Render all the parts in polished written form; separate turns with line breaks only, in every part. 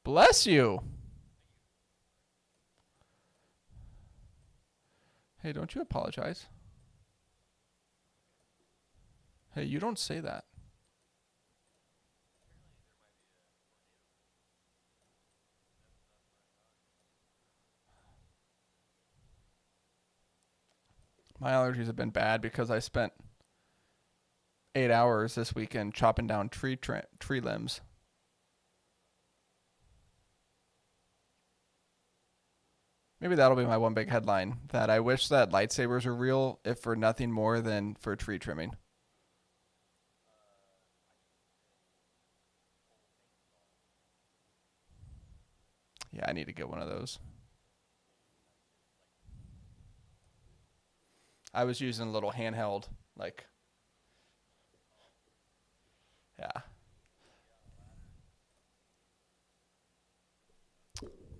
Bless you. Hey, don't you apologize? Hey, you don't say that. My allergies have been bad because I spent 8 hours this weekend chopping down tree limbs. Maybe that'll be my one big headline, that I wish that lightsabers were real, if for nothing more than for tree trimming. Yeah, I need to get one of those. I was using a little handheld, like, yeah.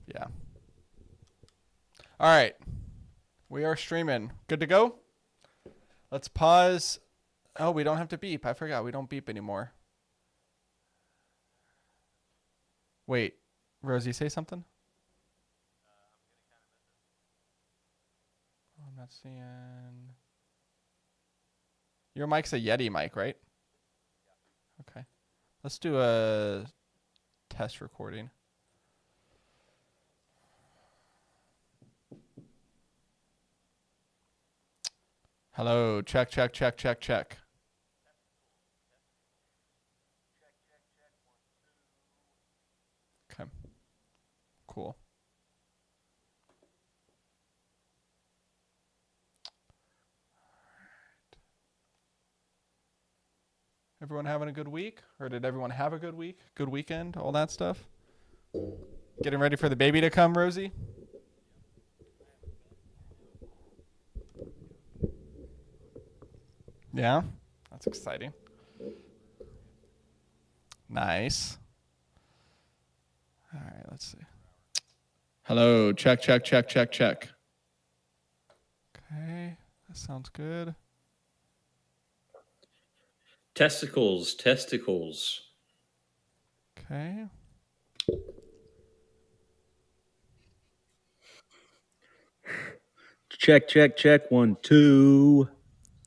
Yeah. All right. We are streaming. Good to go? Let's pause. Oh, we don't have to beep. I forgot. We don't beep anymore. Wait. Rosie, say something? I'm not seeing. Your mic's a Yeti mic, right? Okay. Let's do a test recording. Hello. Check, check, check, check, check. Okay. Cool. Everyone having a good week? Or did everyone have a good week? Good weekend? All that stuff? Getting ready for the baby to come, Rosie? Yeah? That's exciting. Nice. All right, let's see. Hello. Check, check, check, check, check. Okay, that sounds good.
Testicles.
Okay.
Check. 1, 2.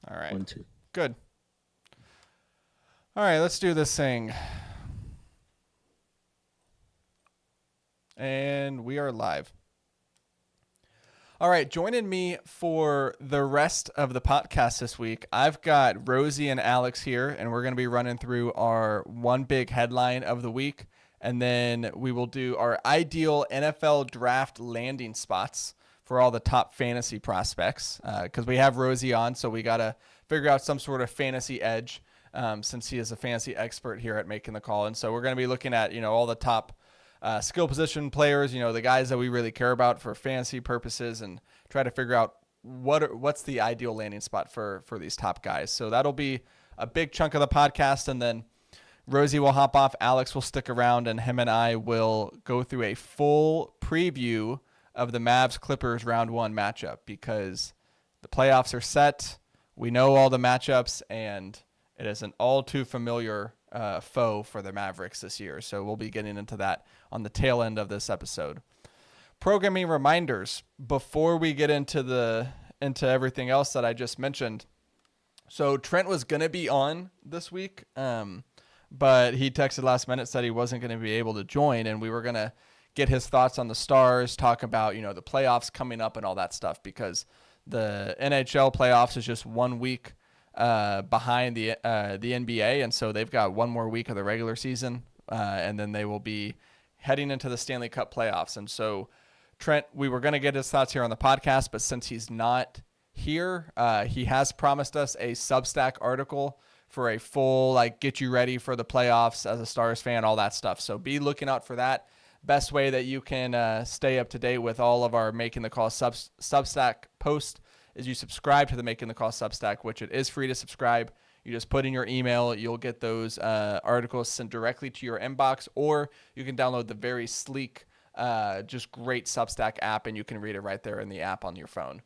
All right.
1, 2.
Good. All right, let's do this thing. And we are live. All right, joining me for the rest of the podcast this week, I've got Rosie and Alex here, and we're going to be running through our one big headline of the week, and then we will do our ideal NFL draft landing spots for all the top fantasy prospects, because we have Rosie on, so we got to figure out some sort of fantasy edge, since he is a fantasy expert here at Making the Call. And so we're going to be looking at, all the top skill position players, the guys that we really care about for fantasy purposes, and try to figure out what's the ideal landing spot for these top guys. So that'll be a big chunk of the podcast, and then Rosie will hop off, Alex will stick around, and him and I will go through a full preview of the Mavs Clippers round 1 matchup, because the playoffs are set. We know all the matchups, and it is an all too familiar foe for the Mavericks this year. So we'll be getting into that on the tail end of this episode. Programming reminders before we get into everything else that I just mentioned. So Trent was going to be on this week, but he texted last minute, said he wasn't going to be able to join, and we were going to get his thoughts on the Stars, talk about, the playoffs coming up and all that stuff, because the NHL playoffs is just 1 week behind the NBA, and so they've got one more week of the regular season, and then they will be heading into the Stanley Cup playoffs. And so Trent, we were going to get his thoughts here on the podcast, but since he's not here, he has promised us a Substack article for a full, get you ready for the playoffs as a Stars fan, all that stuff. So be looking out for that. Best way that you can stay up to date with all of our Making the Call Substack posts is you subscribe to the Making the Call Substack, which it is free to subscribe. You just put in your email, you'll get those articles sent directly to your inbox, or you can download the very sleek, just great Substack app, and you can read it right there in the app on your phone.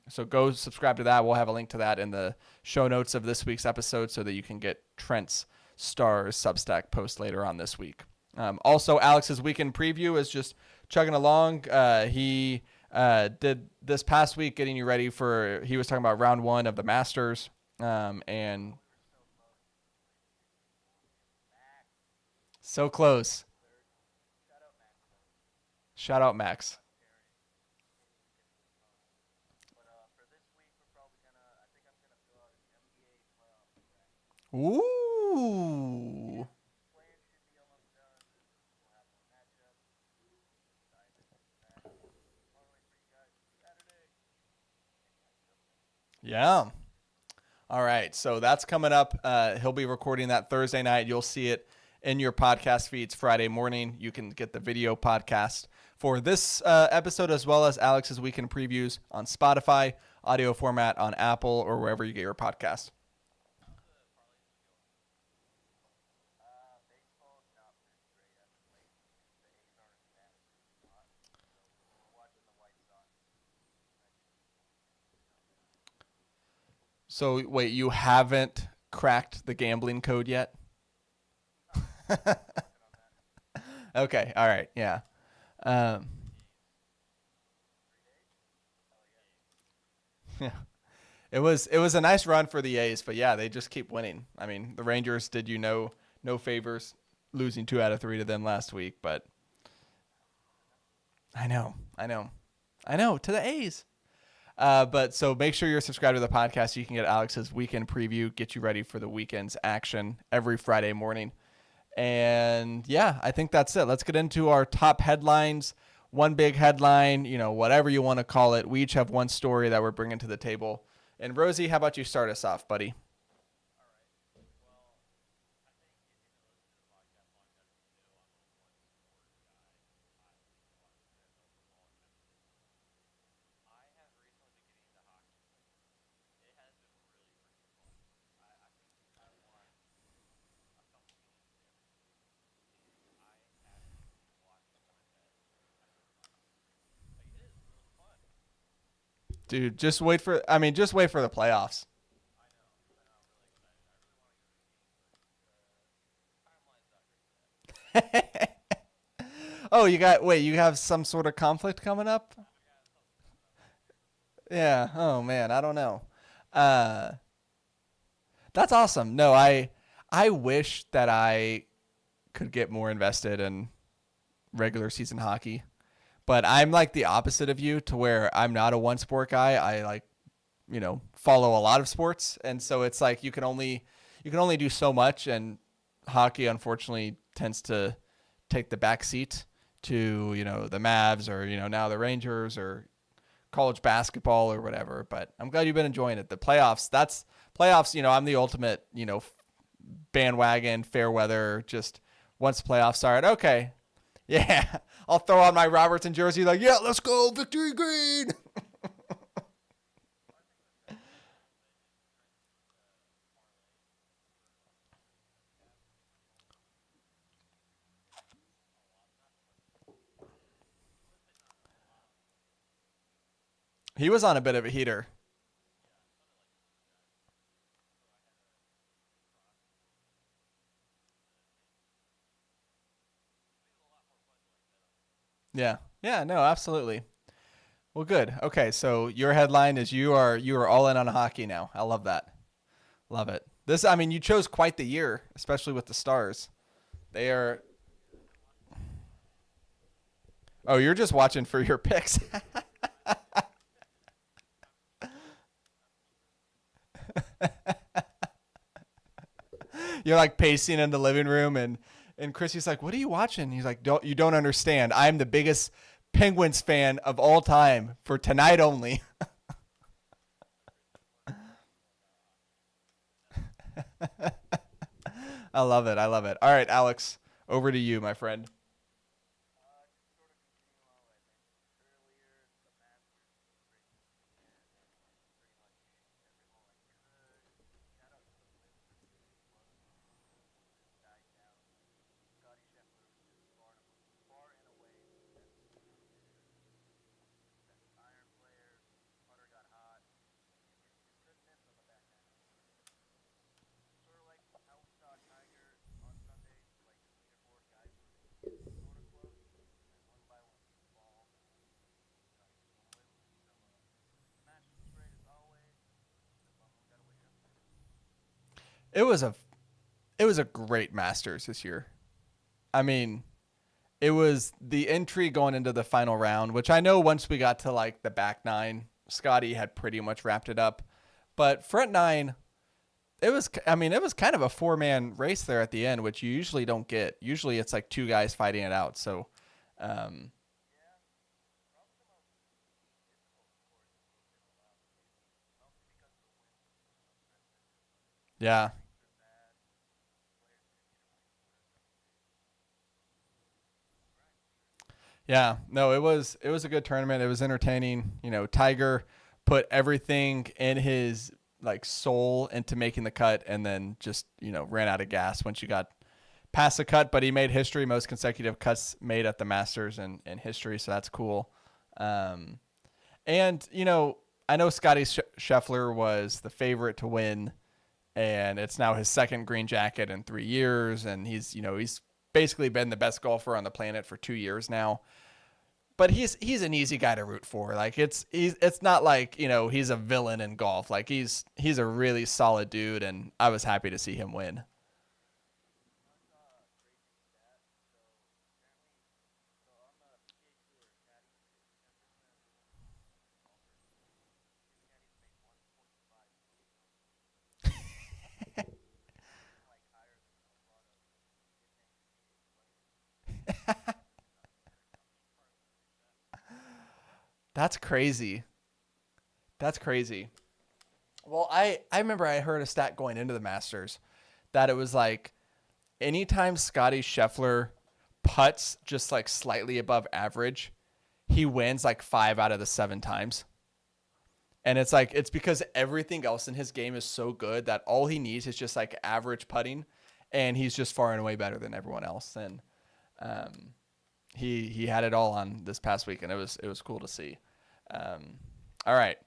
So go subscribe to that. We'll have a link to that in the show notes of this week's episode so that you can get Trent's Stars Substack post later on this week. Also, Alex's weekend preview is just chugging along. He did this past week getting you ready for, he was talking about round one of the Masters. And so close. Shout out, Max. Ooh. Yeah. All right. So that's coming up. He'll be recording that Thursday night. You'll see it in your podcast feeds Friday morning. You can get the video podcast for this episode as well as Alex's weekend previews on Spotify, audio format on Apple, or wherever you get your podcast. So wait, you haven't cracked the gambling code yet? Okay. All right. Yeah. Um, yeah. It was a nice run for the A's, but yeah, they just keep winning. I mean, the Rangers did you no favors, losing 2 out of 3 to them last week, but I know, I know, I know to the A's. But so make sure you're subscribed to the podcast so you can get Alex's weekend preview, get you ready for the weekend's action every Friday morning. And yeah, I think that's it. Let's get into our top headlines. One big headline, whatever you want to call it. We each have one story that we're bringing to the table. And Rosie, how about you start us off, buddy? Dude, just wait for the playoffs. Oh, you have some sort of conflict coming up? Yeah. Oh man, I don't know. Uh, that's awesome. No, I wish that I could get more invested in regular season hockey, but I'm like the opposite of you to where I'm not a one sport guy. I like, follow a lot of sports, and so it's like you can only do so much, and hockey unfortunately tends to take the back seat to the Mavs or now the Rangers or college basketball or whatever. But I'm glad you've been enjoying it. The playoffs, that's playoffs. I'm the ultimate bandwagon fair weather. Just once playoffs start, okay, yeah, I'll throw on my Robertson jersey like, yeah, let's go, victory green. He was on a bit of a heater. Yeah, yeah, no, absolutely. Well, good. Okay, so your headline is you are all in on hockey now. I love that. Love it. This, I mean, you chose quite the year, especially with the Stars. They are. Oh, you're just watching for your picks. You're like pacing in the living room, and Chrissy's like, "What are you watching?" He's like, "Don't you don't understand? I'm the biggest Penguins fan of all time for tonight only." I love it. I love it. All right, Alex, over to you, my friend. It was a it was a great Masters this year. I mean, it was the entry going into the final round, which I know once we got to like the back nine, Scotty had pretty much wrapped it up. But front nine, it was kind of a four-man race there at the end, which you usually don't get. Usually it's like two guys fighting it out. So, um, yeah, yeah, no, it was a good tournament. It was entertaining. You know, Tiger put everything in his like soul into making the cut, and then just ran out of gas once you got past the cut. But he made history, most consecutive cuts made at the Masters in history, so that's cool. Um, and I know Scotty Scheffler was the favorite to win, and it's now his second green jacket in 3 years, and he's basically been the best golfer on the planet for 2 years now. But he's an easy guy to root for. Like it's not like he's a villain in golf. Like he's a really solid dude, and I was happy to see him win. That's crazy. That's crazy. Well, I remember I heard a stat going into the Masters that it was like anytime Scotty Scheffler putts just like slightly above average, he wins like 5 out of the 7 times. And it's like it's because everything else in his game is so good that all he needs is just like average putting, and he's just far and away better than everyone else. And um, he had it all on this past week, and it was cool to see. All right,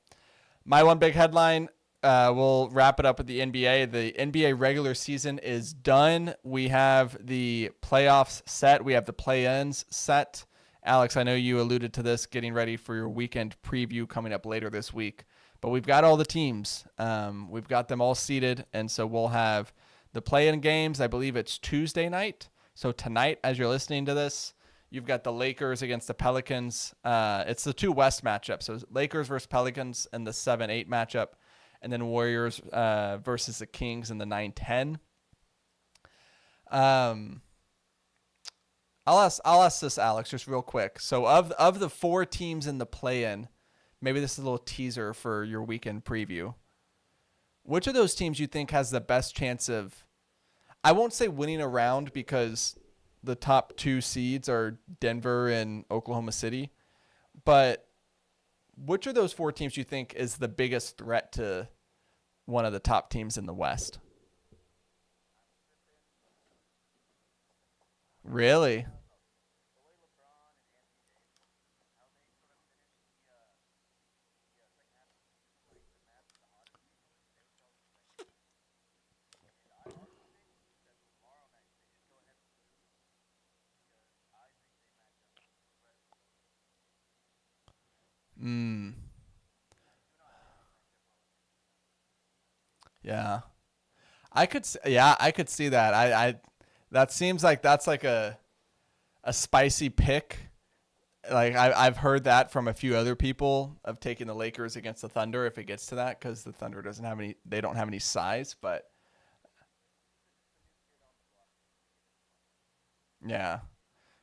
my one big headline. We'll wrap it up with the NBA. The NBA regular season is done. We have the playoffs set. We have the play-ins set. Alex, I know you alluded to this, getting ready for your weekend preview coming up later this week. But we've got all the teams. We've got them all seated, and so we'll have the play-in games. I believe it's Tuesday night. So tonight, as you're listening to this, you've got the Lakers against the Pelicans. It's the two West matchups. So Lakers versus Pelicans in the 7-8 matchup, and then Warriors versus the Kings in the 9-10. Um, I'll ask this, Alex, just real quick. So of the four teams in the play-in, maybe this is a little teaser for your weekend preview. Which of those teams you think has the best chance of, I won't say winning a round because the top two seeds are Denver and Oklahoma City, but which of those four teams you think is the biggest threat to one of the top teams in the West? Really? Mm, yeah. I could see that. That seems like that's like a spicy pick. Like I've heard that from a few other people of taking the Lakers against the Thunder if it gets to that, because the Thunder doesn't have any, they don't have any size. But yeah,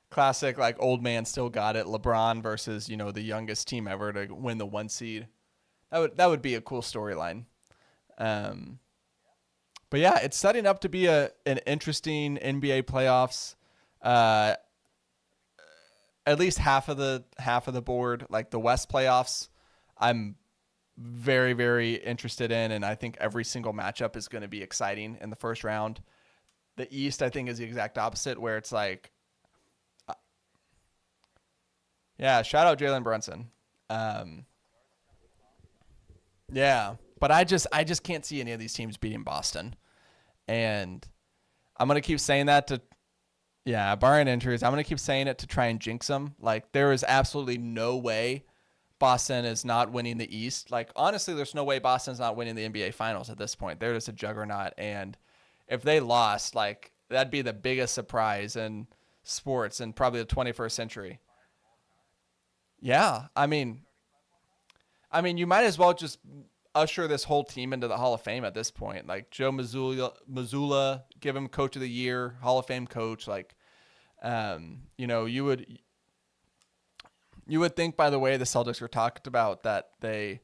classic like old man still got it. LeBron versus the youngest team ever to win the 1 seed. That would be a cool storyline. Um, but yeah, it's setting up to be an interesting NBA playoffs. Uh, at least half of the board, like the West playoffs, I'm very very interested in, and I think every single matchup is going to be exciting in the first round. The East, I think, is the exact opposite, where it's like, yeah, shout out Jalen Brunson. Um, yeah, but I just can't see any of these teams beating Boston, and I'm gonna keep saying that to, yeah, barring injuries, I'm gonna keep saying it to try and jinx them. Like there is absolutely no way Boston is not winning the East. Like honestly, there's no way Boston's not winning the NBA Finals at this point. They're just a juggernaut, and if they lost, like that'd be the biggest surprise in sports in probably the 21st century. Yeah, I mean, you might as well just usher this whole team into the Hall of Fame at this point. Like Joe Mazzulla, give him Coach of the Year, Hall of Fame coach. Like, you would think by the way the Celtics were talked about that they,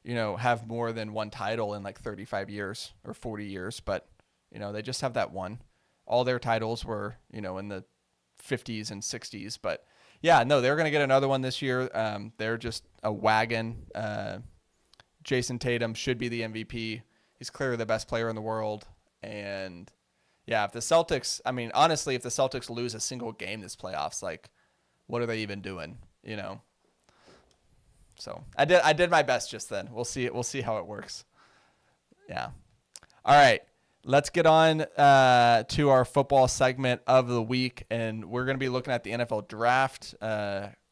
have more than one title in like 35 years or 40 years, but they just have that one. All their titles were, in the 50s and 60s, but yeah, no, they're going to get another one this year. They're just a wagon. Jason Tatum should be the MVP. He's clearly the best player in the world. And yeah, if the Celtics, I mean, honestly, if the Celtics lose a single game this playoffs, like, what are they even doing? So I did my best just then. We'll see how it works. Yeah. All right. Let's get on to our football segment of the week, and we're going to be looking at the NFL draft.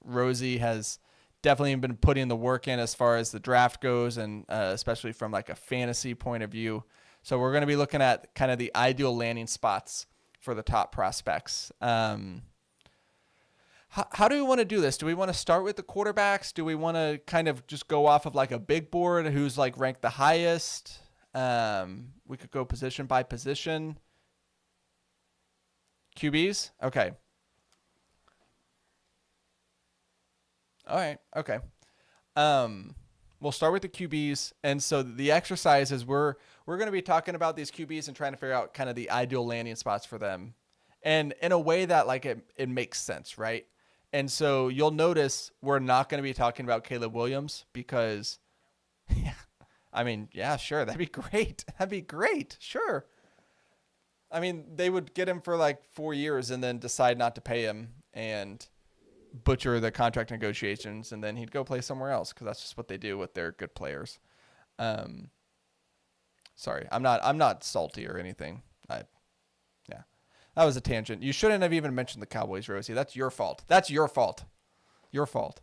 Rosie has definitely been putting the work in as far as the draft goes, and especially from like a fantasy point of view. So we're going to be looking at kind of the ideal landing spots for the top prospects. How do we want to do this? Do we want to start with the quarterbacks? Do we want to kind of just go off of like a big board who's like ranked the highest? We could go position by position. QBs? Okay. All right. Okay. We'll start with the QBs, and so the exercise is we're going to be talking about these QBs and trying to figure out kind of the ideal landing spots for them, and in a way that like it makes sense, right? And so you'll notice we're not going to be talking about Caleb Williams because, yeah, I mean, yeah, sure, that'd be great. That'd be great, sure. I mean, they would get him for like 4 years and then decide not to pay him and butcher the contract negotiations, and then he'd go play somewhere else because that's just what they do with their good players. Um, Sorry, I'm not salty or anything. Yeah, that was a tangent. You shouldn't have even mentioned the Cowboys, Rosie. That's your fault. That's your fault. Your fault.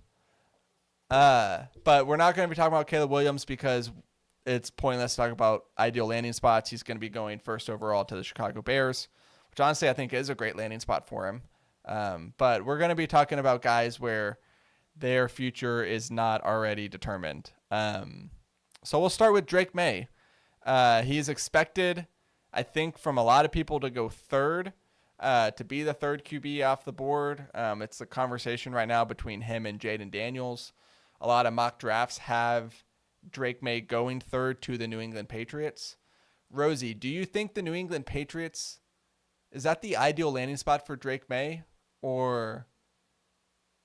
But we're not going to be talking about Caleb Williams because it's pointless to talk about ideal landing spots. He's going to be going first overall to the Chicago Bears, which honestly I think is a great landing spot for him. But we're going to be talking about guys where their future is not already determined. So we'll start with Drake May. He's expected, I think, from a lot of people to go third, to be the third QB off the board. It's the conversation right now between him and Jaden Daniels. A lot of mock drafts have Drake May going third to the New England Patriots. Rosie, do you think the New England Patriots, is that the ideal landing spot for Drake May? Or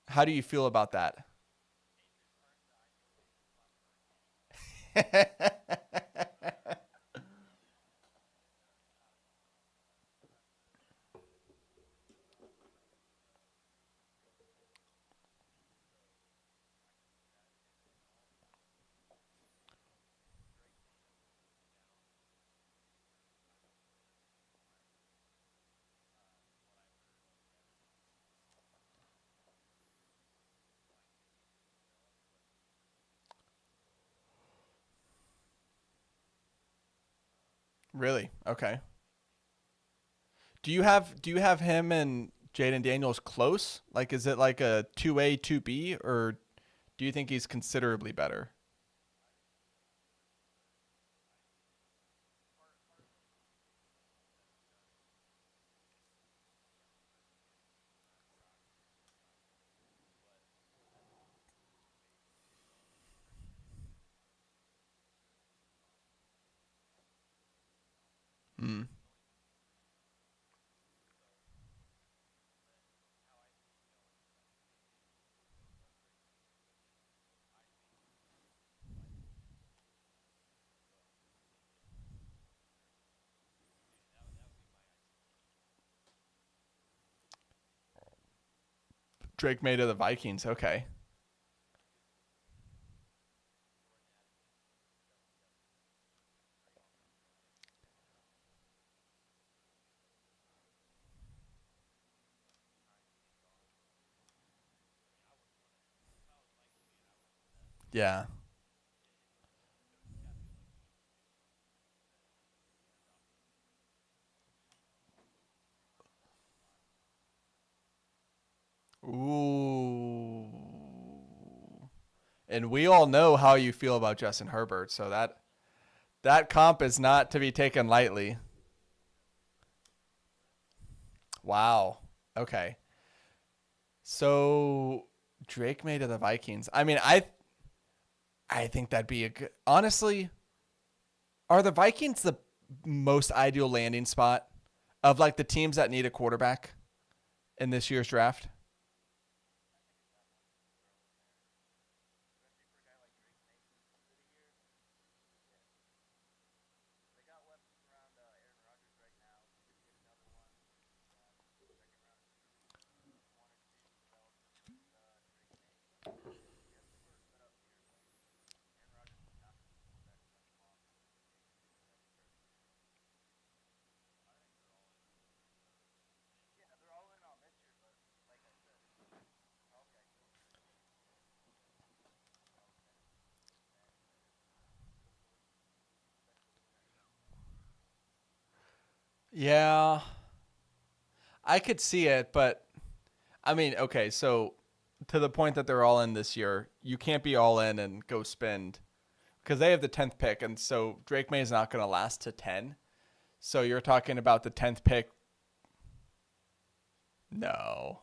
how do you feel about that? Really? Okay. Do you have him and Jaden Daniels close? Like, is it like a 2A, 2B, or do you think he's considerably better? Hmm. Drake May to the Vikings. Okay. Yeah. And we all know how you feel about Justin Herbert, so that comp is not to be taken lightly. Wow. Okay. So Drake May to the Vikings. I mean, I think that'd be a good. Honestly, are the Vikings the most ideal landing spot of like the teams that need a quarterback in this year's draft? Yeah, I could see it, but I mean, okay, so to the point that they're all in this year, you can't be all in and go spend because they have the 10th pick, and so Drake May is not going to last to 10. So you're talking about the 10th pick. No.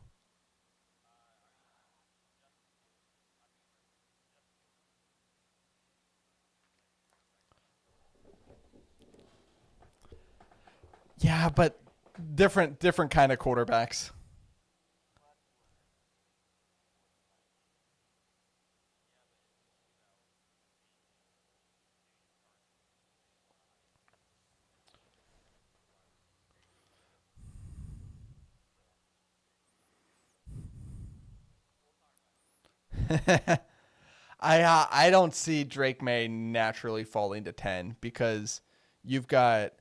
Yeah, but different kind of quarterbacks. I don't see Drake May naturally falling to 10 because you've got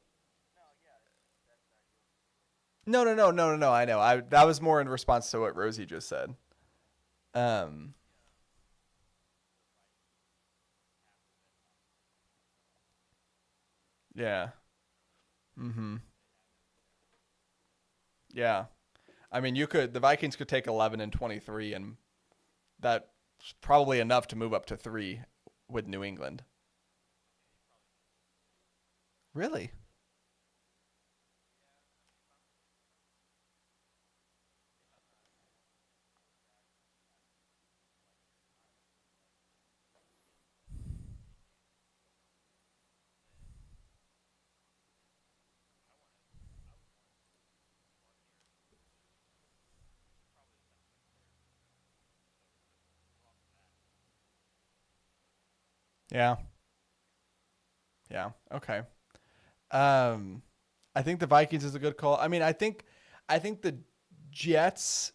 no. I know. I that was more in response to what Rosie just said. Um, yeah. Mm-hmm. Yeah. I mean, the Vikings could take 11 and 23, and that's probably enough to move up to 3 with New England. Really? Yeah. Yeah. Okay. Um, I think the Vikings is a good call. I mean, I think the Jets,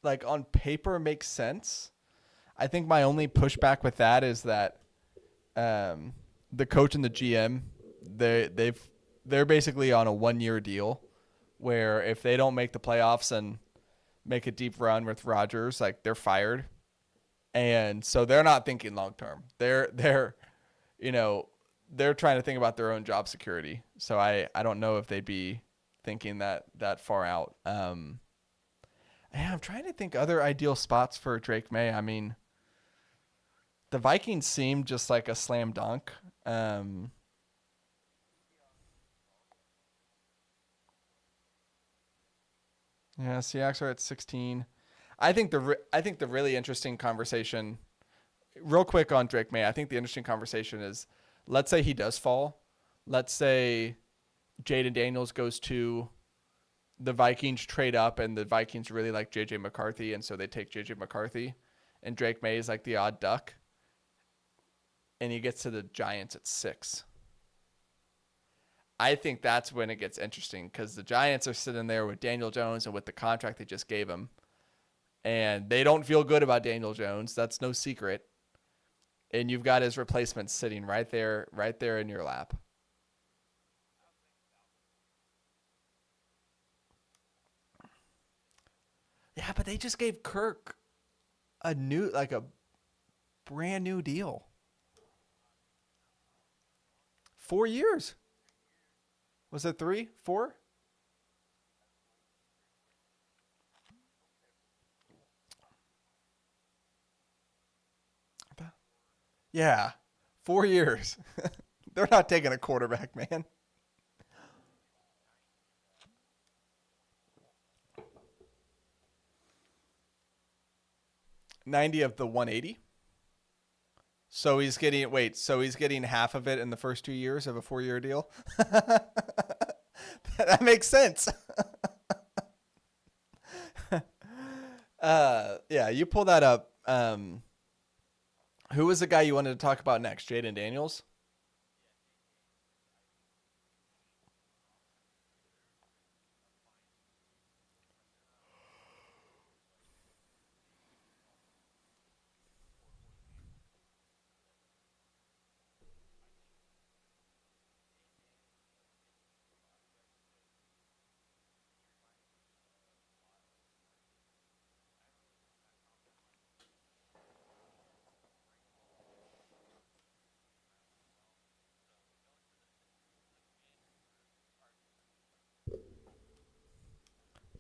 like on paper, makes sense. I think my only pushback with that is that um, the coach and the GM they're basically on a 1 year deal where if they don't make the playoffs and make a deep run with Rodgers, like they're fired, and so they're not thinking long term. They're you know they're trying to think about their own job security. So I don't know if they'd be thinking that far out. Yeah, I'm trying to think other ideal spots for Drake May. I mean, the Vikings seem just like a slam dunk. Um, yeah, Seahawks are at 16. I think the really interesting conversation, real quick on Drake May. I think the interesting conversation is, let's say he does fall. Let's say Jaden Daniels goes to the Vikings, trade up, and the Vikings really like JJ McCarthy, and so they take JJ McCarthy, and Drake May is like the odd duck, and he gets to the Giants at 6. I think that's when it gets interesting because the Giants are sitting there with Daniel Jones and with the contract they just gave him, and they don't feel good about Daniel Jones. That's no secret. And you've got his replacement sitting right there in your lap. Yeah, but they just gave Kirk a brand new deal. 4 years. Was it 3, 4? Yeah, 4 years. They're not taking a quarterback, man. 90 of the 180. So he's getting wait. So he's getting half of it in the first 2 years of a 4 year deal. That makes sense. Yeah, you pull that up. Who was the guy you wanted to talk about next? Jaden Daniels.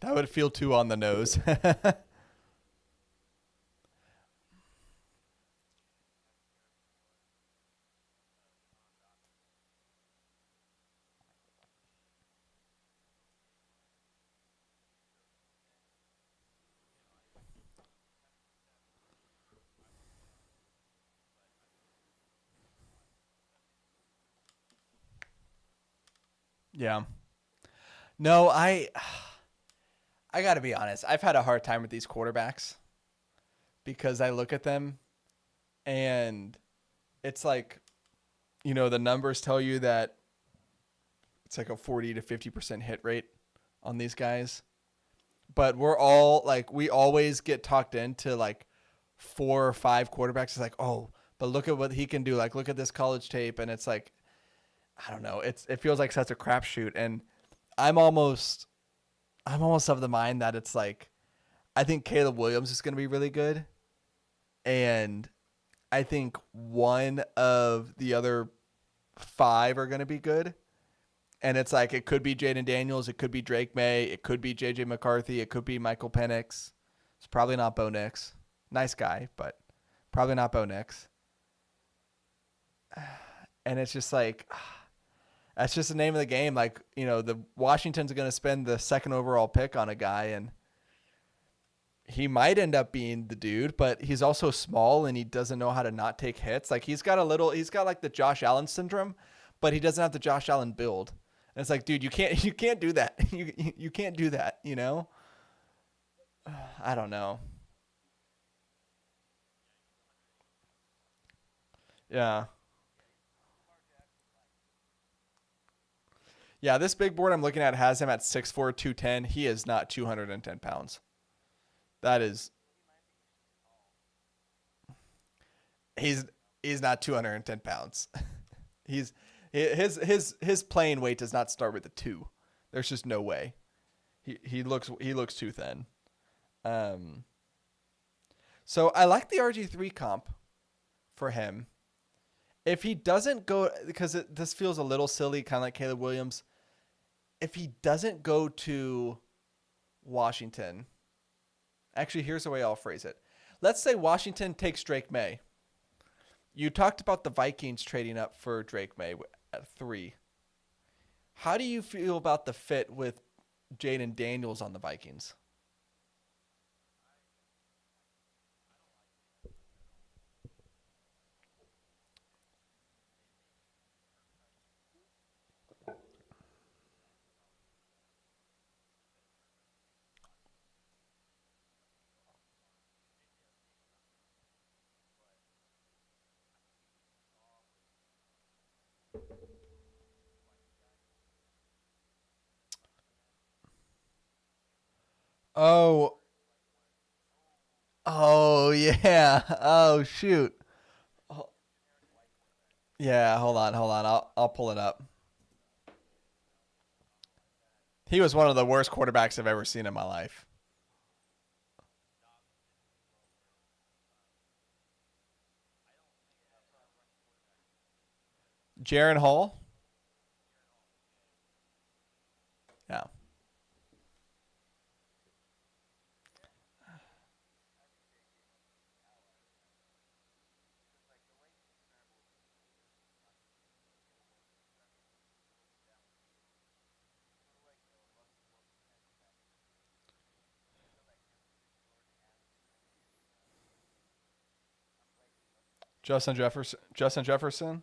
That would feel too on the nose. Yeah. No, I got to be honest. I've had a hard time with these quarterbacks because I look at them and it's like, the numbers tell you that it's like a 40 to 50% hit rate on these guys. But we're all like, we always get talked into like 4 or 5 quarterbacks. It's like, oh, but look at what he can do. Like, look at this college tape. And it's like, I don't know. It feels like such a crapshoot. And I'm almost, I'm almost of the mind that it's like, I think Caleb Williams is going to be really good. And I think one of the other 5 are going to be good. And it's like it could be Jaden Daniels, it could be Drake May, it could be JJ McCarthy, it could be Michael Penix. It's probably not Bo Nix. Nice guy, but probably not Bo Nix. And it's just like that's just the name of the game. Like, the Washington's going to spend the second overall pick on a guy and he might end up being the dude, but he's also small and he doesn't know how to not take hits. Like he's got like the Josh Allen syndrome, but he doesn't have the Josh Allen build. And it's like, dude, you can't do that. You can't do that, I don't know. Yeah. Yeah, this big board I'm looking at has him at 6'4", 210. He is not 210 pounds. That is he's he's not 210 pounds. He's his playing weight does not start with a 2. There's just no way. He looks too thin. Um, so I like the RG3 comp for him. If he doesn't go, because this feels a little silly, kind of like Caleb Williams. If he doesn't go to Washington, actually, here's the way I'll phrase it. Let's say Washington takes Drake May. You talked about the Vikings trading up for Drake May at 3. How do you feel about the fit with Jaden Daniels on the Vikings? Oh, oh yeah. Oh shoot. Oh, yeah, hold on. I'll pull it up. He was one of the worst quarterbacks I've ever seen in my life. Jaron Hall. Yeah. Justin Jefferson. Justin Jefferson.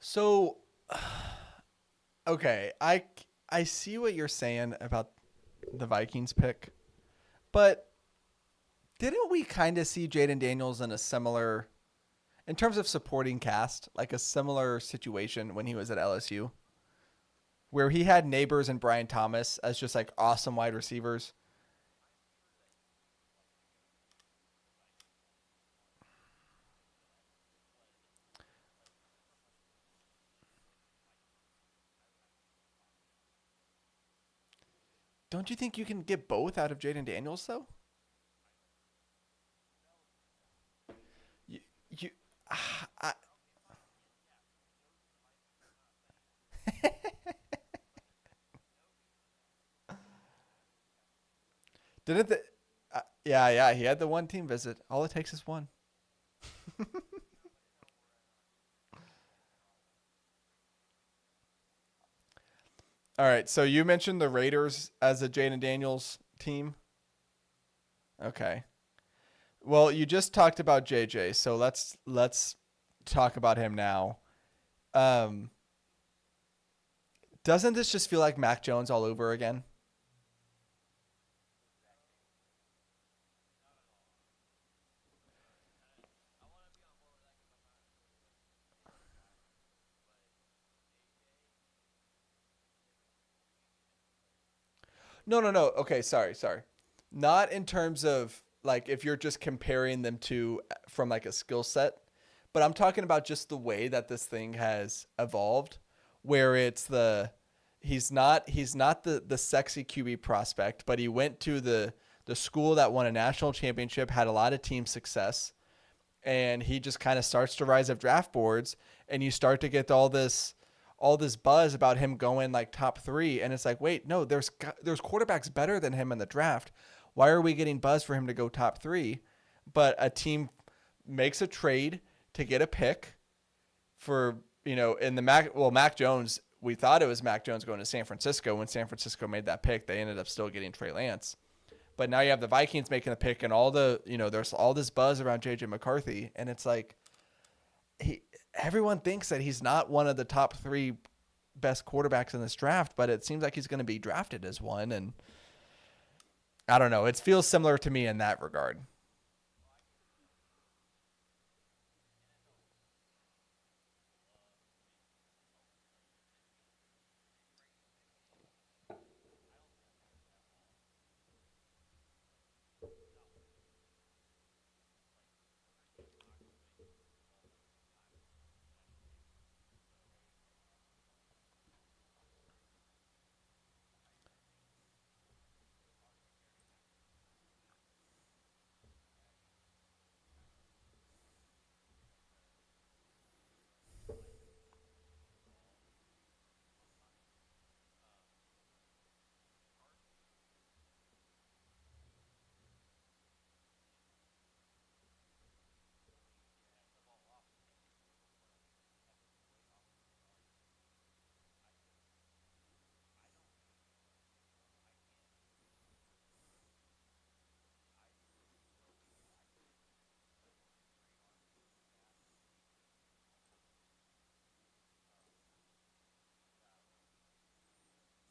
So okay, I see what you're saying about the Vikings pick, but didn't we kind of see Jaden Daniels in a similar, in terms of supporting cast, like a similar situation when he was at LSU, where he had Neighbors and Brian Thomas as just like awesome wide receivers? Don't you think you can get both out of Jaden Daniels though? You, you I, didn't the yeah, he had the one team visit. All it takes is one. All right, so you mentioned the Raiders as a Jaden Daniels team. Okay. Well, you just talked about JJ, so let's talk about him now. Um, doesn't this just feel like Mac Jones all over again? No, no, no. Okay, sorry. Not in terms of like if you're just comparing them to from like a skill set, but I'm talking about just the way that this thing has evolved, where it's the he's not the sexy QB prospect, but he went to the school that won a national championship, had a lot of team success, and he just kind of starts to rise up draft boards, and you start to get all this buzz about him going like top 3, and it's like, wait, no, there's quarterbacks better than him in the draft. Why are we getting buzz for him to go top 3? But a team makes a trade to get a pick for, in the Mac Jones, we thought it was Mac Jones going to San Francisco. When San Francisco made that pick, they ended up still getting Trey Lance. But now you have the Vikings making the pick, and there's all this buzz around JJ McCarthy, and it's like he everyone thinks that he's not one of the top 3 best quarterbacks in this draft, but it seems like he's going to be drafted as one, and I don't know. It feels similar to me in that regard.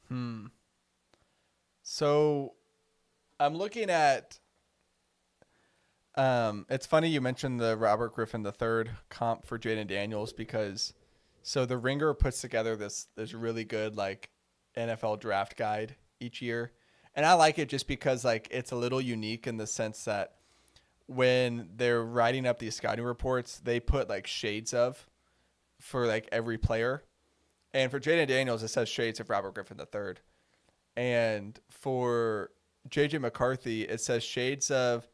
Hmm. So I'm looking at It's funny you mentioned the Robert Griffin III comp for Jaden Daniels because so the Ringer puts together this really good like NFL draft guide each year, and I like it just because like it's a little unique in the sense that when they're writing up these scouting reports, they put like shades of for like every player, and for Jaden Daniels it says shades of Robert Griffin III, and for JJ McCarthy it says shades of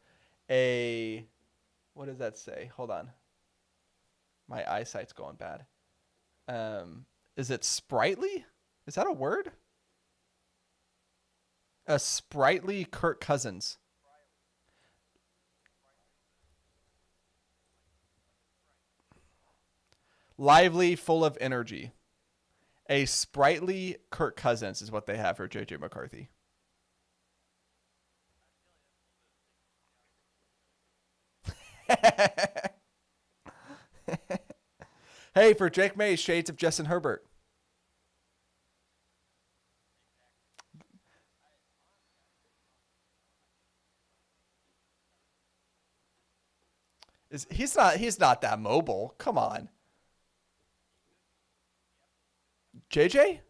a what does that say? Hold on. My eyesight's going bad. Is it sprightly? Is that a word? A sprightly Kirk Cousins. Lively, full of energy. A sprightly Kirk Cousins is what they have for JJ McCarthy. Hey, for Jake May, shades of Justin Herbert. He's not that mobile. Come on. JJ?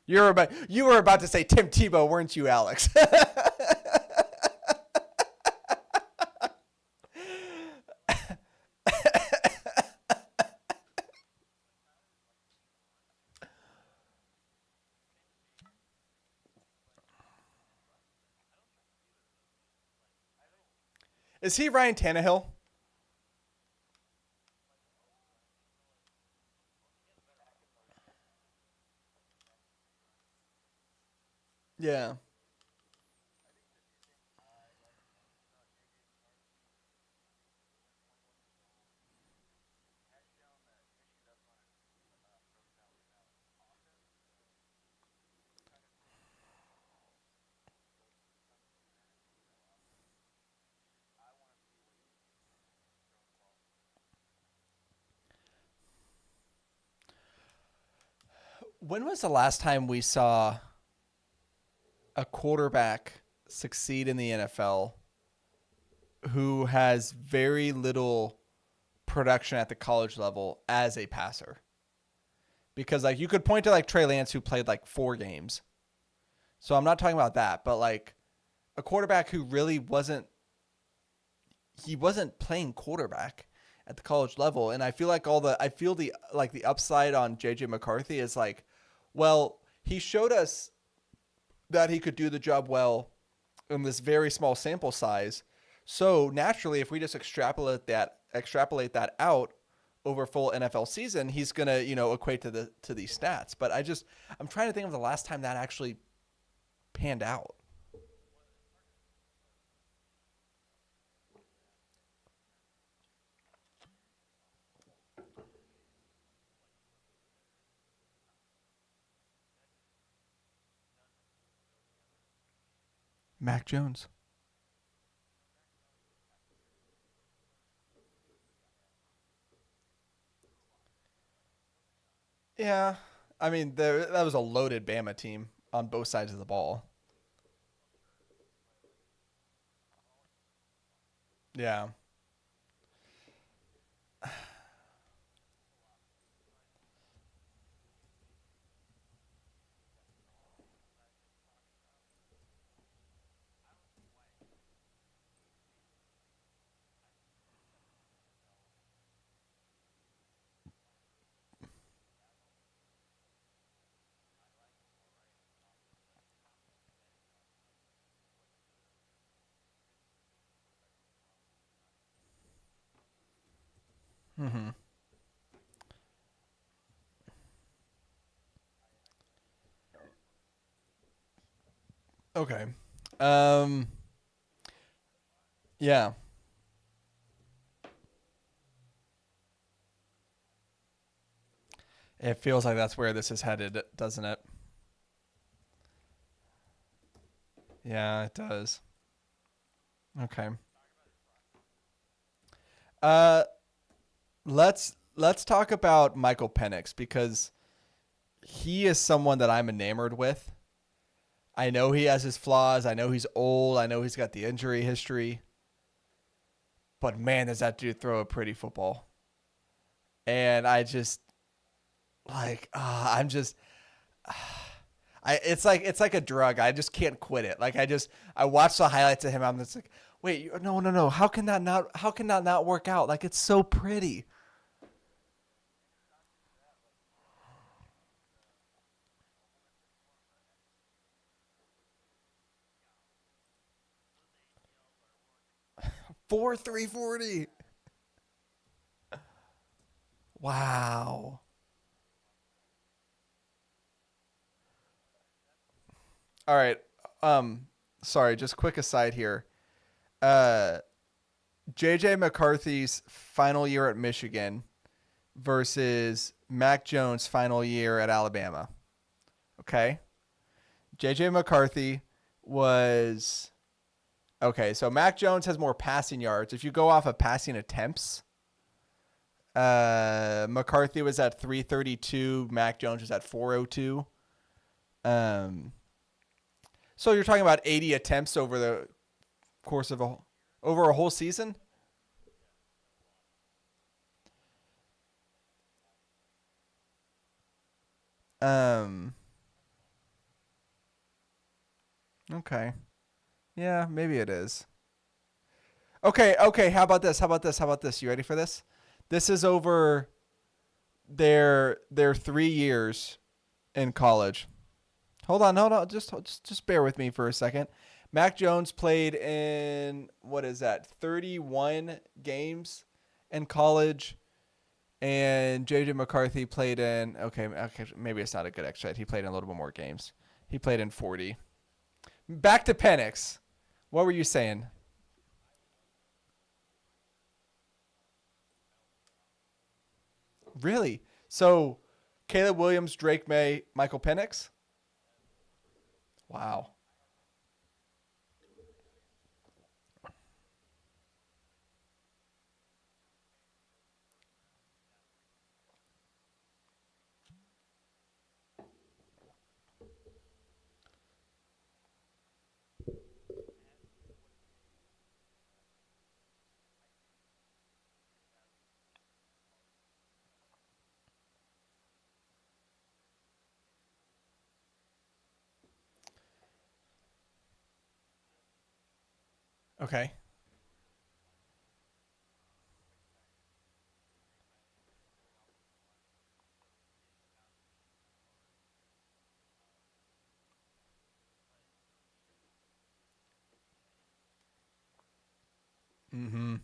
You were about to say Tim Tebow, weren't you, Alex? Is he Ryan Tannehill? Yeah. When was the last time we saw a quarterback succeed in the NFL who has very little production at the college level as a passer? Because like you could point to like Trey Lance who played like 4 games. So I'm not talking about that, but like a quarterback who really wasn't playing quarterback at the college level. And I feel like I feel the like the upside on JJ McCarthy is like, well, he showed us that he could do the job well in this very small sample size. So naturally, if we just extrapolate that out over full NFL season, he's gonna equate to these stats. But I'm trying to think of the last time that actually panned out. Mac Jones. Yeah, I mean that was a loaded Bama team on both sides of the ball. Yeah. Hmm. Okay. Um. Yeah. It feels like that's where this is headed, doesn't it? Yeah, it does. Okay. Uh, let's let's talk about Michael Penix because he is someone that I'm enamored with. I know he has his flaws. I know he's old. I know he's got the injury history. But man, does that dude throw a pretty football. And I just I'm just it's like a drug. I just can't quit it. I watch the highlights of him. I'm just like, wait, no. How can that not work out? Like it's so pretty. 4.340. Wow. All right. Um sorry, just quick aside here. Uh JJ McCarthy's final year at Michigan versus Mac Jones' final year at Alabama. Okay? JJ McCarthy was okay, so Mac Jones has more passing yards. If you go off of passing attempts, McCarthy was at 332, Mac Jones was at 402. Um so you're talking about 80 attempts over the course of a whole season? Um okay. Yeah, maybe it is. Okay. How about this? You ready for this? This is over their 3 years in college. Hold on. Just bear with me for a second. Mac Jones played in what is that? 31 games in college, and JJ McCarthy played in okay, maybe it's not a good extra. He played in a little bit more games. He played in 40. Back to Penix. What were you saying? Really? So, Caleb Williams, Drake May, Michael Penix? Wow. Okay. Mm-hmm.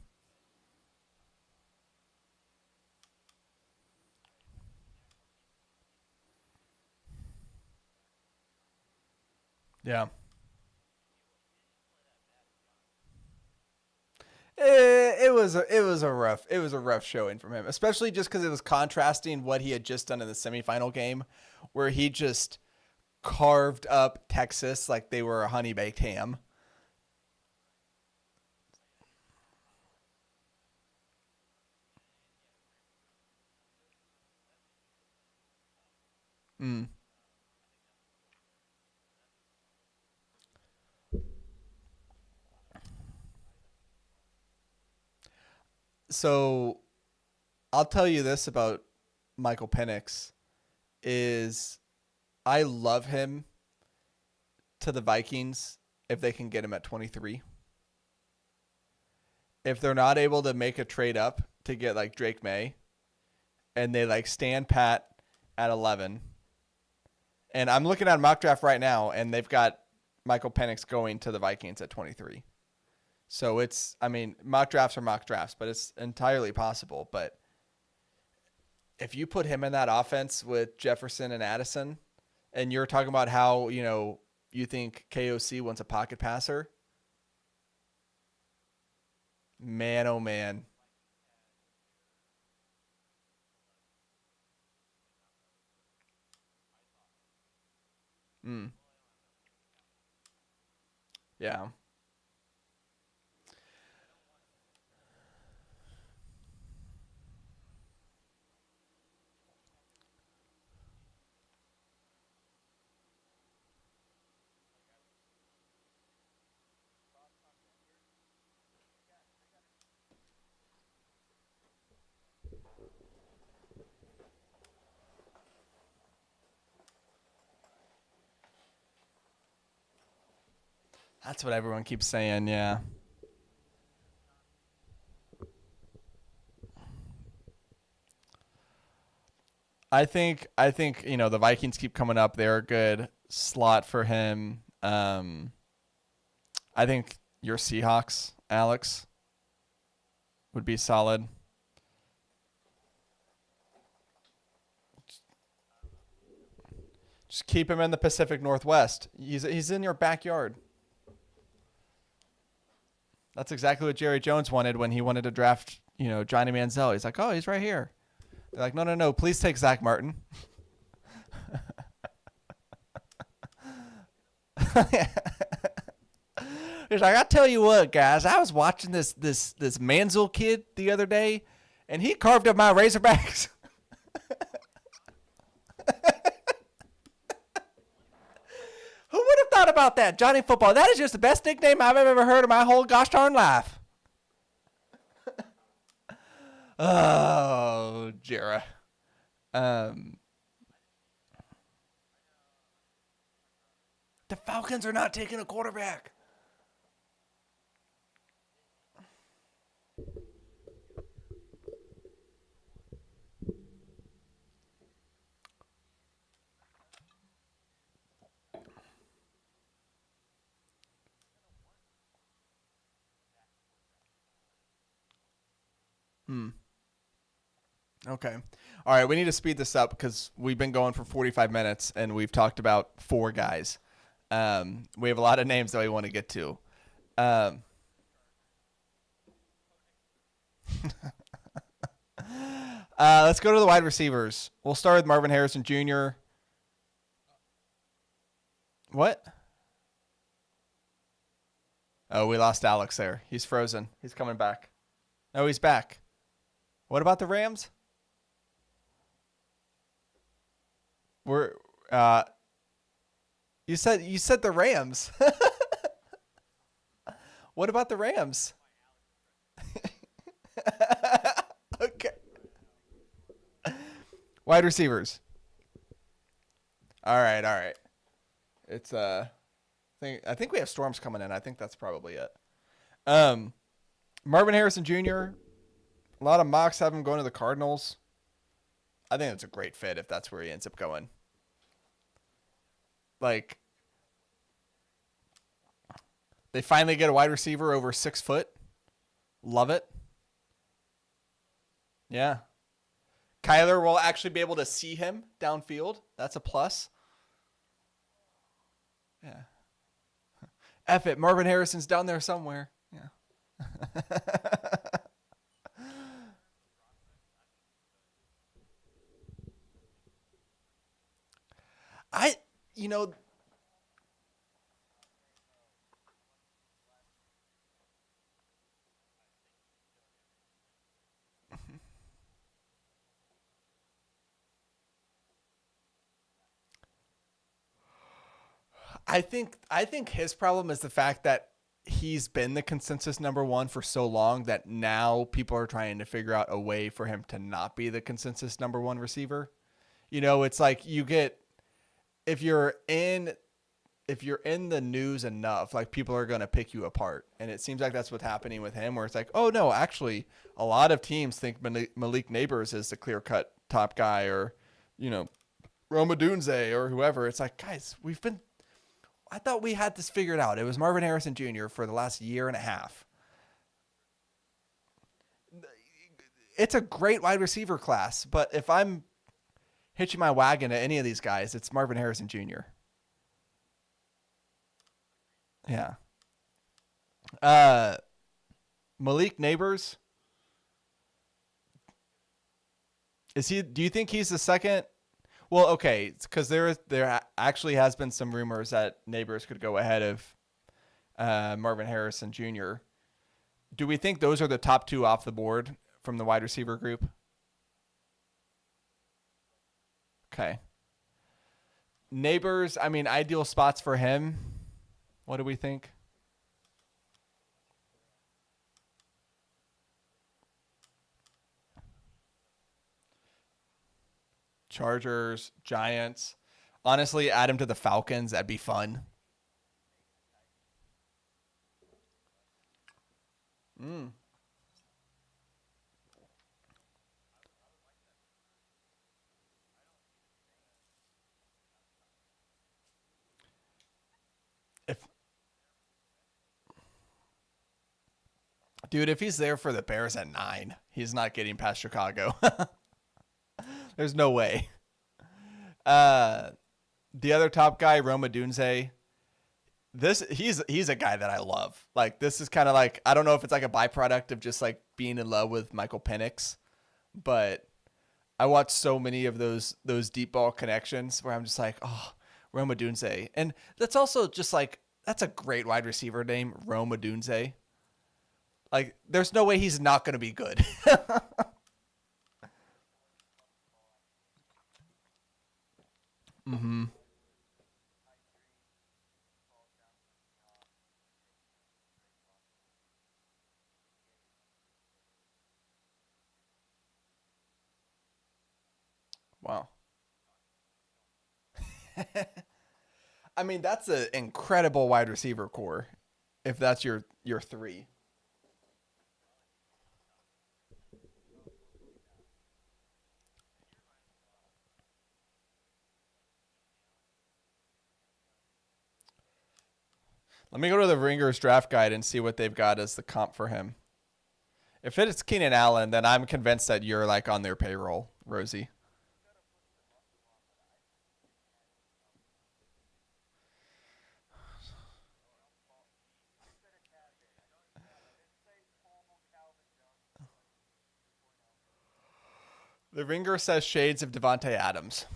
Yeah. It was a rough showing from him, especially just because it was contrasting what he had just done in the semifinal game, where he just carved up Texas like they were a honey baked ham. Mm. So I'll tell you this about Michael Penix is I love him to the Vikings if they can get him at 23. If they're not able to make a trade up to get like Drake May and they like stand pat at 11, and I'm looking at mock draft right now and they've got Michael Penix going to the Vikings at 23. So I mean, mock drafts are mock drafts, but it's entirely possible. But if you put him in that offense with Jefferson and Addison, and you're talking about how, you think KOC wants a pocket passer, man, oh man. Mm, yeah. That's what everyone keeps saying. Yeah. I think the Vikings keep coming up. They're a good slot for him. I think your Seahawks, Alex, would be solid. Just keep him in the Pacific Northwest. He's in your backyard. That's exactly what Jerry Jones wanted when he wanted to draft, Johnny Manziel. He's like, oh, he's right here. They're like, no, no, no, please take Zach Martin. He's like, I tell you what, guys, I was watching this Manziel kid the other day, and he carved up my Razorbacks. Who would have thought about that, Johnny Football? That is just the best nickname I've ever heard in my whole gosh darn life. Oh, Jera. Um, the Falcons are not taking a quarterback. Hmm. Okay. All right. We need to speed this up because we've been going for 45 minutes and we've talked about four guys. We have a lot of names that we want to get to. Um, let's go to the wide receivers. We'll start with Marvin Harrison Jr. What? Oh, we lost Alex there. He's frozen. He's coming back. Oh, he's back. What about the Rams? We're you said the Rams. What about the Rams? Okay. Wide receivers. All right, all right. It's I think we have storms coming in. I think that's probably it. Um Marvin Harrison Jr. A lot of mocks have him going to the Cardinals. I think it's a great fit if that's where he ends up going. Like they finally get a wide receiver over 6 foot. Love it. Yeah. Kyler will actually be able to see him downfield. That's a plus. Yeah. F it. Marvin Harrison's down there somewhere. Yeah. I, you know, I think his problem is the fact that he's been the consensus number one for so long that now people are trying to figure out a way for him to not be the consensus number one receiver. It's like you get if you're in if you're in the news enough, like people are going to pick you apart. And it seems like that's what's happening with him, where it's like, oh no, actually, a lot of teams think Malik Neighbors is the clear cut top guy, or you know, Roma Dunze or whoever. It's like, guys, I thought we had this figured out. It was Marvin Harrison Jr. for the last year and a half. It's a great wide receiver class, but if I'm hitching my wagon to any of these guys, it's Marvin Harrison Jr. Yeah. Uh, Malik Neighbors, is he? Do you think he's the second? Well, okay, because there actually has been some rumors that Neighbors could go ahead of Marvin Harrison Jr. Do we think those are the top two off the board from the wide receiver group? Okay. Neighbors, I mean, ideal spots for him. What do we think? Chargers, Giants. Honestly, add him to the Falcons. That'd be fun. Mm. If Dude, if he's there for the Bears at 9, he's not getting past Chicago. There's no way. Uh, the other top guy, Roma Dunze. He's a guy that I love. Like this is kind of like I don't know if it's like a byproduct of just like being in love with Michael Penix, but I watch so many of those deep ball connections where I'm just like, oh, Roma Dunze, and that's also just like that's a great wide receiver name, Roma Dunze. Like, there's no way he's not going to be good. Mm-hmm. Wow. I mean, that's an incredible wide receiver core. If that's your three, let me go to the Ringers draft guide and see what they've got as the comp for him. If it's Keenan Allen, then I'm convinced that you're like on their payroll, Rosie. The Ringer says shades of Devonte Adams.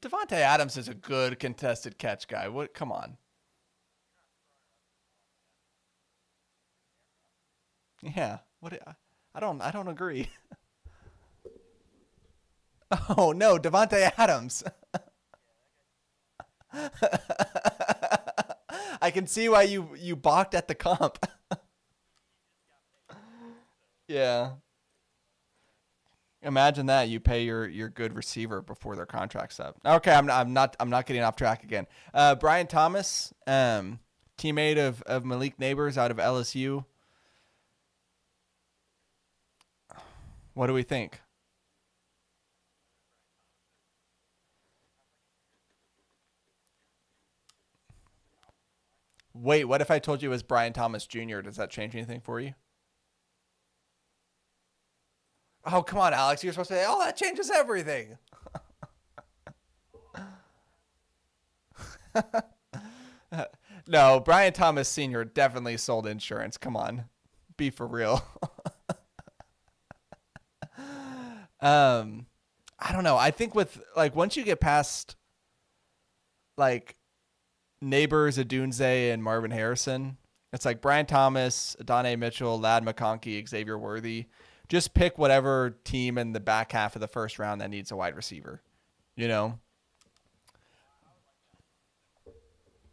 Devonte Adams is a good contested catch guy. What? Come on. Yeah. What? I don't agree. Oh no, Devonte Adams. I can see why you balked at the comp. Yeah. Imagine that you pay your good receiver before their contract's up. Okay, I'm not getting off track again. Brian Thomas, teammate of Malik Neighbors out of LSU. What do we think? Wait, what if I told you it was Brian Thomas Jr.? Does that change anything for you? Oh, come on, Alex. You're supposed to say, oh, that changes everything. No, Brian Thomas Sr. definitely sold insurance. Come on. Be for real. um, I don't know. I think with, like, once you get past, like, Neighbors, Adunze, and Marvin Harrison, it's like Brian Thomas, Adonai Mitchell, Lad McConkey, Xavier Worthy. Just pick whatever team in the back half of the first round that needs a wide receiver. You know?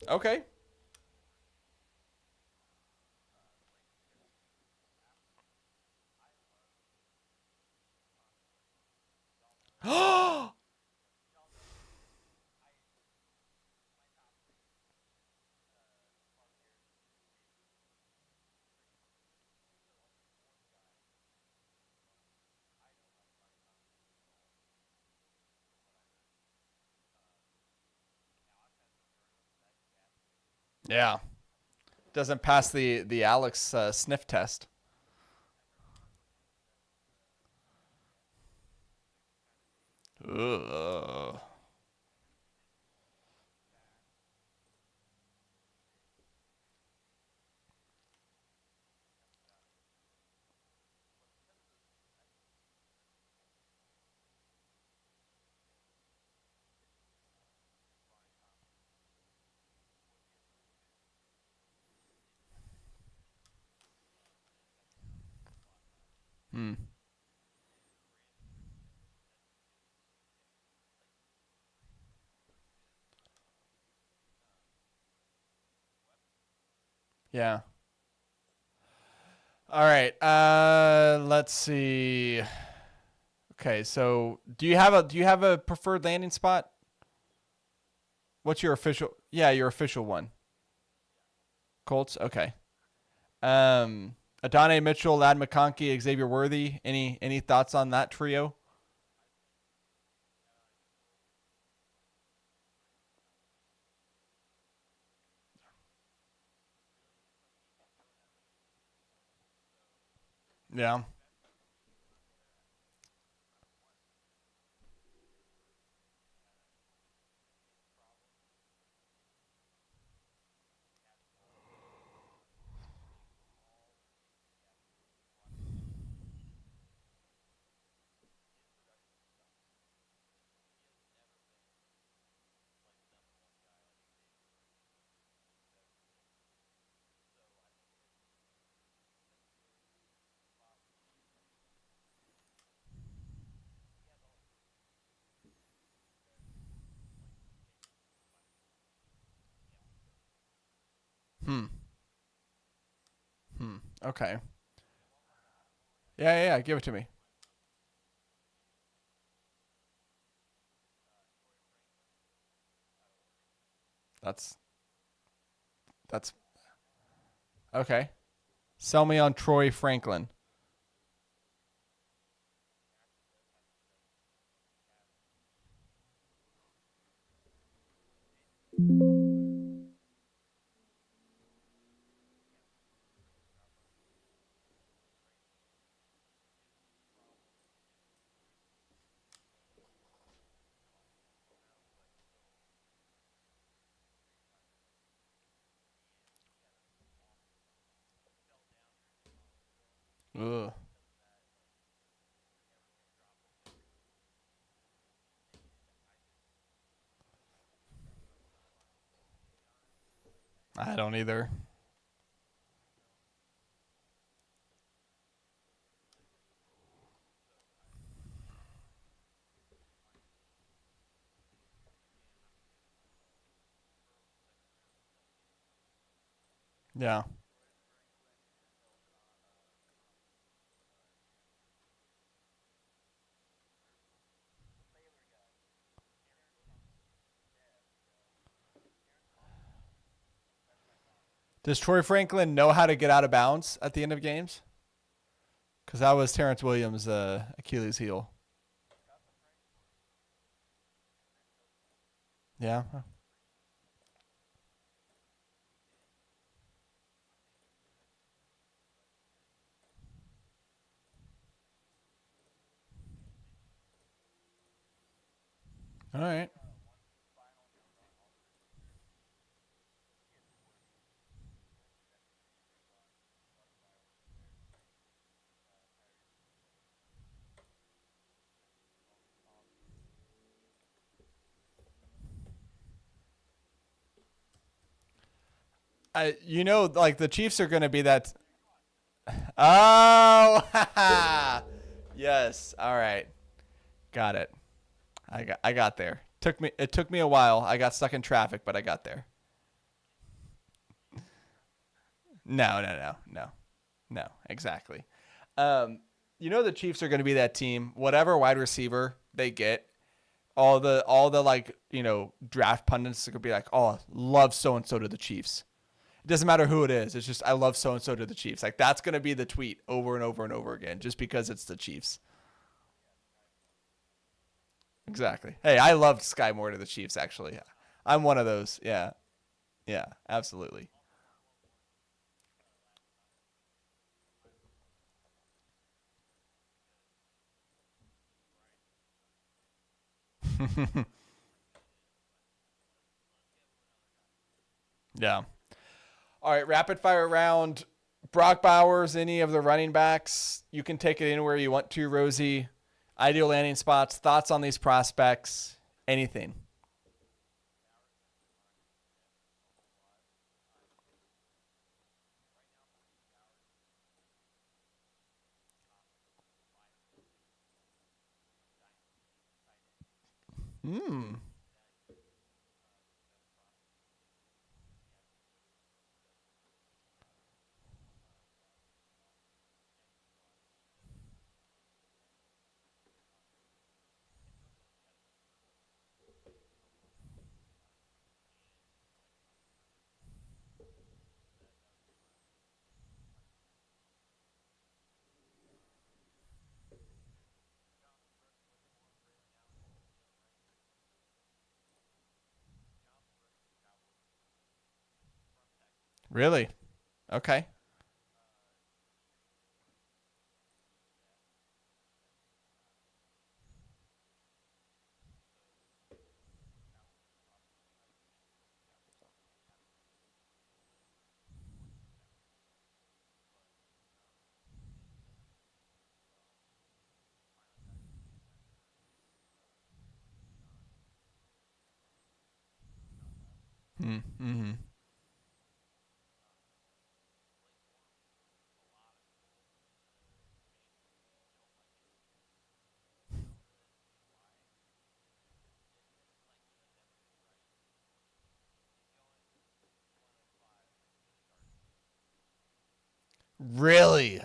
Okay. Yeah. Doesn't pass the Alex sniff test. Ugh. Hmm. Yeah. All right. Let's see. Okay, so do you have a preferred landing spot? What's your official? Yeah, your official one. Colts. Okay. Adonai Mitchell, Lad McConkey, Xavier Worthy. Any thoughts on that trio? Yeah. Hmm. Hmm. Okay. Yeah. Give it to me. That's that's okay. Sell me on Troy Franklin. Ugh. I don't either. Yeah. Does Troy Franklin know how to get out of bounds at the end of games? Because that was Terrence Williams' Achilles heel. Yeah. All right. Like the Chiefs are going to be that. Oh, yes. All right, got it. I got there. It took me a while. I got stuck in traffic, but I got there. No. Exactly. Um, the Chiefs are going to be that team. Whatever wide receiver they get, all the like draft pundits are going to be like, oh, love so and so to the Chiefs. It doesn't matter who it is. It's just I love so and so to the Chiefs. Like that's going to be the tweet over and over and over again, just because it's the Chiefs. Exactly. Hey, I loved Sky Moore to the Chiefs. Actually, I'm one of those. Yeah. Yeah. Absolutely. Yeah. All right. Rapid fire round. Brock Bowers, any of the running backs, you can take it anywhere you want to. Rosie, ideal landing spots. Thoughts on these prospects? Anything? Hmm. Really? Okay. Mm-hmm. Really?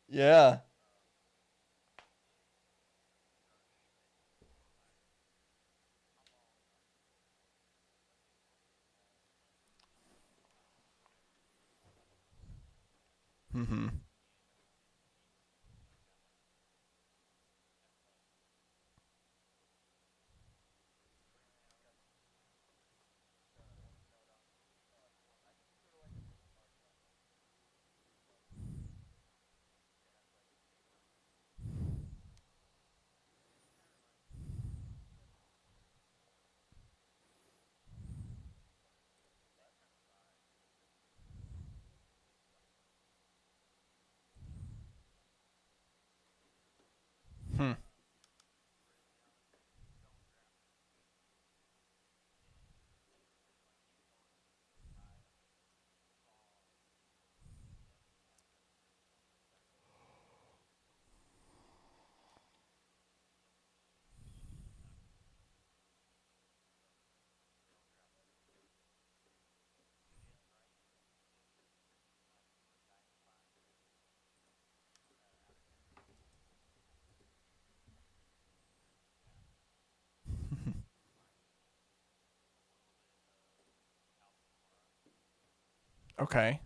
Yeah. Mm-hmm. Hmm. Okay.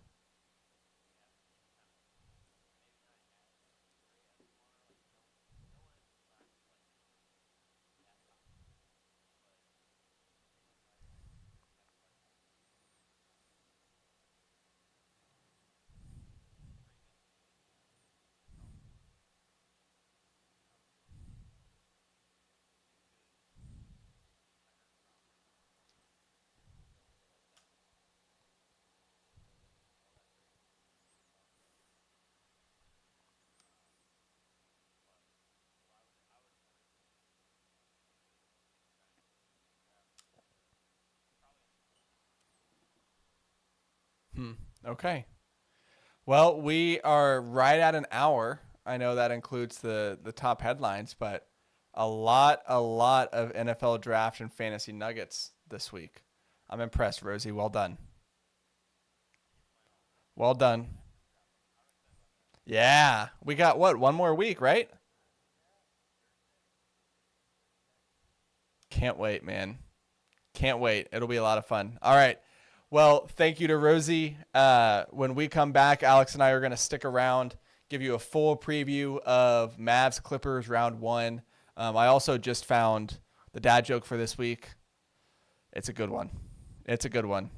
Hmm. Okay. Well, we are right at an hour. I know that includes the top headlines, but a lot of NFL draft and fantasy nuggets this week. I'm impressed, Rosie. Well done. Well done. Yeah. We got what? One more week, right? Can't wait, man. Can't wait. It'll be a lot of fun. All right. Well, thank you to Rosie. When we come back, Alex and I are going to stick around, give you a full preview of Mavs Clippers round one. I also just found the dad joke for this week. It's a good one. It's a good one.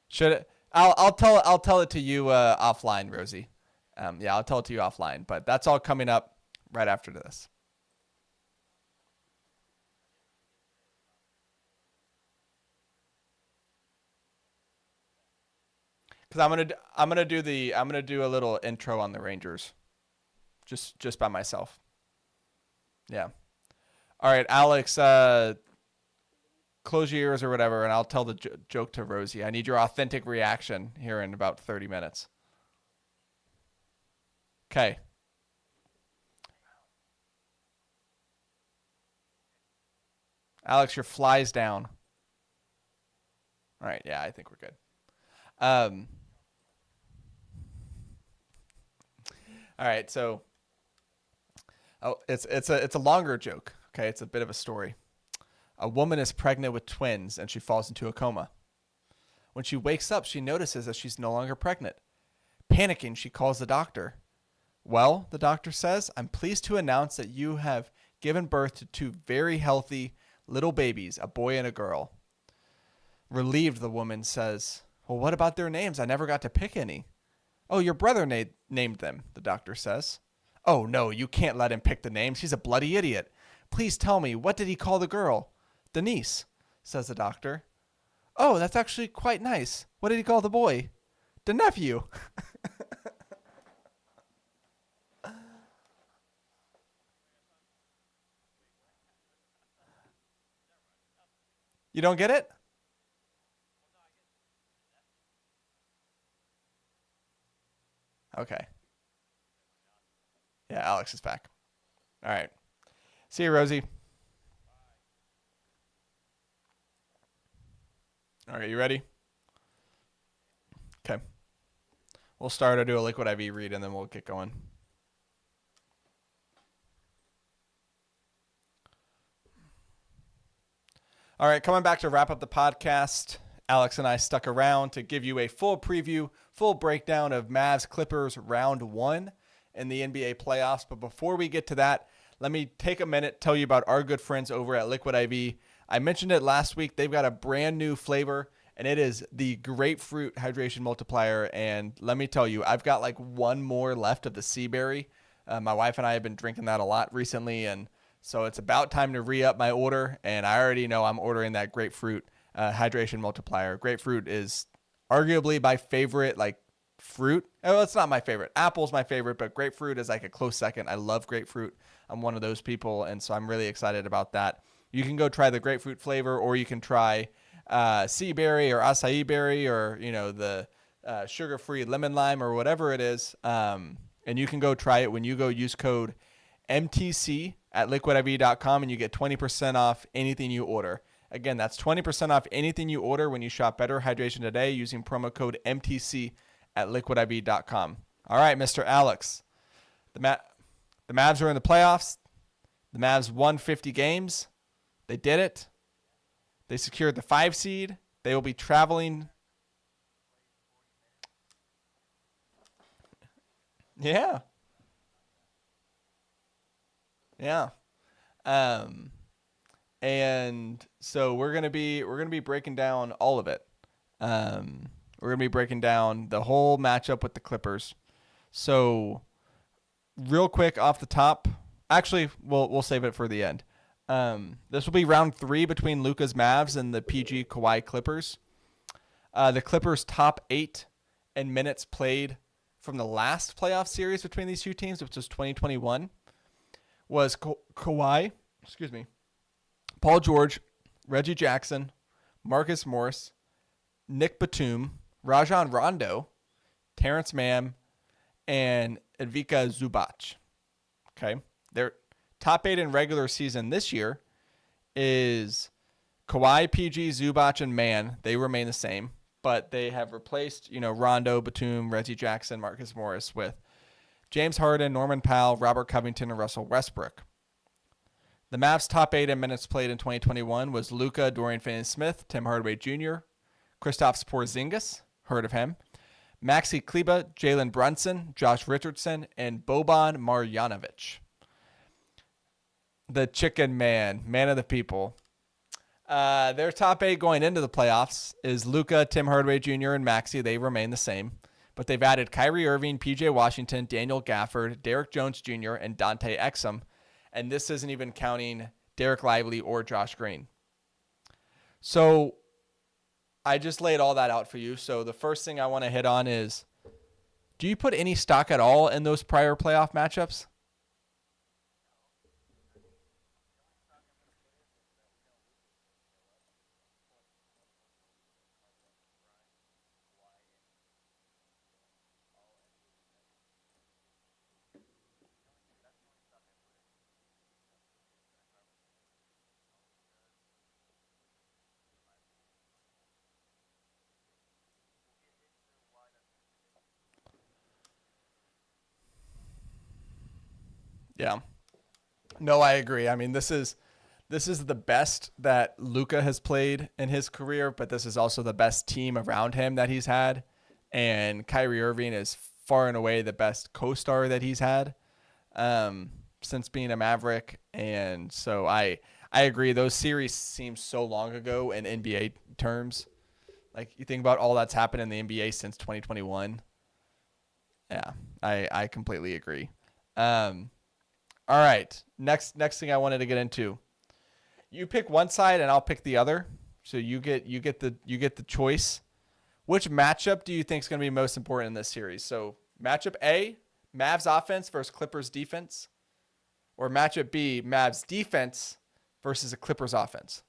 Should it, I'll tell it to you offline, Rosie. Yeah, I'll tell it to you offline. But that's all coming up right after this. Because I'm gonna do a little intro on the Rangers, just by myself. Yeah. All right, Alex. Close your ears or whatever, and I'll tell the joke to Rosie. I need your authentic reaction here in about 30 minutes. Okay. Alex, your fly's down. All right. Yeah, I think we're good. Um. All right. So, oh, it's a longer joke. Okay, it's a bit of a story. A woman is pregnant with twins, and she falls into a coma. When she wakes up, she notices that she's no longer pregnant. Panicking, she calls the doctor. Well, the doctor says, I'm pleased to announce that you have given birth to two very healthy Little babies, a boy and a girl. Relieved, the woman says, "Well, what about their names? I never got to pick any." "Oh, your brother named them," the doctor says. "Oh, no, you can't let him pick the names. He's a bloody idiot. Please tell me, what did he call the girl?" "Denise," says the doctor. "Oh, that's actually quite nice. What did he call the boy?" "The nephew." You don't get it? Okay. Yeah, Alex is back. All right. See you, Rosie. All right, you ready? Okay. We'll start. I'll do a liquid IV read and then we'll get going. All right, coming back to wrap up the podcast. Alex and I stuck around to give you a full preview, full breakdown of Mavs Clippers round 1 in the NBA playoffs. But before we get to that, let me take a minute, tell you about our good friends over at Liquid IV. I mentioned it last week. They've got a brand new flavor, and it is the grapefruit hydration multiplier. And let me tell you, I've got like one more left of the sea berry. My wife and I have been drinking that a lot recently, and so it's about time to re-up my order. And I already know I'm ordering that grapefruit hydration multiplier. Grapefruit is arguably my favorite fruit. Oh, it's not my favorite. Apple's my favorite, but grapefruit is like a close second. I love grapefruit. I'm one of those people, and so I'm really excited about that. You can go try the grapefruit flavor, or you can try sea berry or acai berry, or the sugar-free lemon lime or whatever it is. And you can go try it when you go use code MTC at liquidiv.com, and you get 20% off anything you order. Again, that's 20% off anything you order when you shop Better Hydration today using promo code MTC at liquidiv.com. All right, Mr. Alex. The Mavs are in the playoffs. The Mavs won 50 games. They did it. They secured the 5 seed. They will be traveling. Yeah. Yeah. Um, and so we're gonna be breaking down all of it. We're gonna be breaking down the whole matchup with the Clippers. So real quick off the top, actually we'll save it for the end. This will be round 3 between Luka's Mavs and the PG Kawhi Clippers. The Clippers' top 8 in minutes played from the last playoff series between these two teams, which was 2021, was Kawhi, Paul George, Reggie Jackson, Marcus Morris, Nick Batum, Rajon Rondo, Terrence Mann, and Ivica Zubac. Okay. Their top 8 in regular season this year is Kawhi, PG, Zubac, and Mann. They remain the same, but they have replaced, Rondo, Batum, Reggie Jackson, Marcus Morris with James Harden, Norman Powell, Robert Covington, and Russell Westbrook. The Mavs' top 8 in minutes played in 2021 was Luka, Dorian Finney-Smith, Tim Hardaway Jr., Kristaps Porzingis, heard of him, Maxi Kleba, Jalen Brunson, Josh Richardson, and Boban Marjanovic. The Chicken Man of the people. Their top 8 going into the playoffs is Luka, Tim Hardaway Jr., and Maxi. They remain the same. But they've added Kyrie Irving, PJ Washington, Daniel Gafford, Derek Jones Jr., and Dante Exum. And this isn't even counting Derek Lively or Josh Green. So I just laid all that out for you. So the first thing I want to hit on is, do you put any stock at all in those prior playoff matchups? Yeah. No, I agree. I mean, this is the best that Luka has played in his career, but this is also the best team around him that he's had. And Kyrie Irving is far and away the best co-star that he's had since being a Maverick. And so I agree. Those series seem so long ago in NBA terms. Like you think about all that's happened in the NBA since 2021. Yeah, I completely agree. All right. Next thing I wanted to get into. You pick one side and I'll pick the other. So you get the choice. Which matchup do you think is going to be most important in this series? So matchup A, Mavs offense versus Clippers defense, or matchup B, Mavs defense versus a Clippers offense.